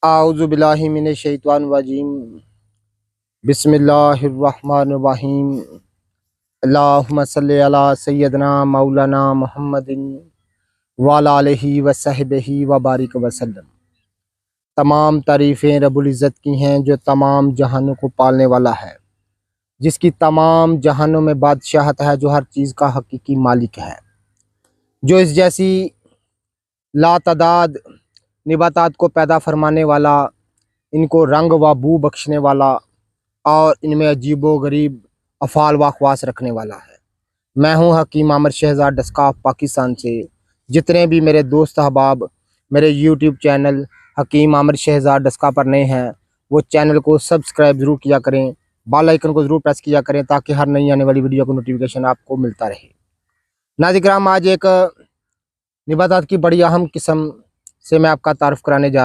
आऊज़ु बिल्लाहि मिनश शैतानिर रजीम। बिस्मिल्लाहिर रहमानिर रहीम। अल्लाहुम्मा सल्लि अला सय्यदना मौलाना मुहम्मदिन व अला आलिहि व सहबिही व बारिक वसल्लम। तमाम तारीफ़ें रब्बुल इज़्ज़त की हैं जो तमाम जहानों को पालने वाला है, जिसकी तमाम जहानों में बादशाहत है, जो हर चीज़ का हकीकी मालिक है, जो इस जैसी लातादाद निबातात को पैदा फरमाने वाला, इनको रंग व बू बख्शने वाला और इनमें अजीबो गरीब अफ़ाल व ख़वास रखने वाला है। मैं हूँ हकीम आमिर शहज़ाद डस्काफ पाकिस्तान से। जितने भी मेरे दोस्त अहबाब मेरे यूट्यूब चैनल हकीम आमिर शहज़ाद डस्का पर नए हैं, वो चैनल को सब्सक्राइब ज़रूर किया करें, बेल आइकन को ज़रूर प्रेस किया करें, ताकि हर नई आने वाली वीडियो का नोटिफिकेशन आपको मिलता रहे। नाज़रीन किराम, आज एक निबातात की बड़ी अहम किस्म से मैं आपका तारुफ़ कराने जा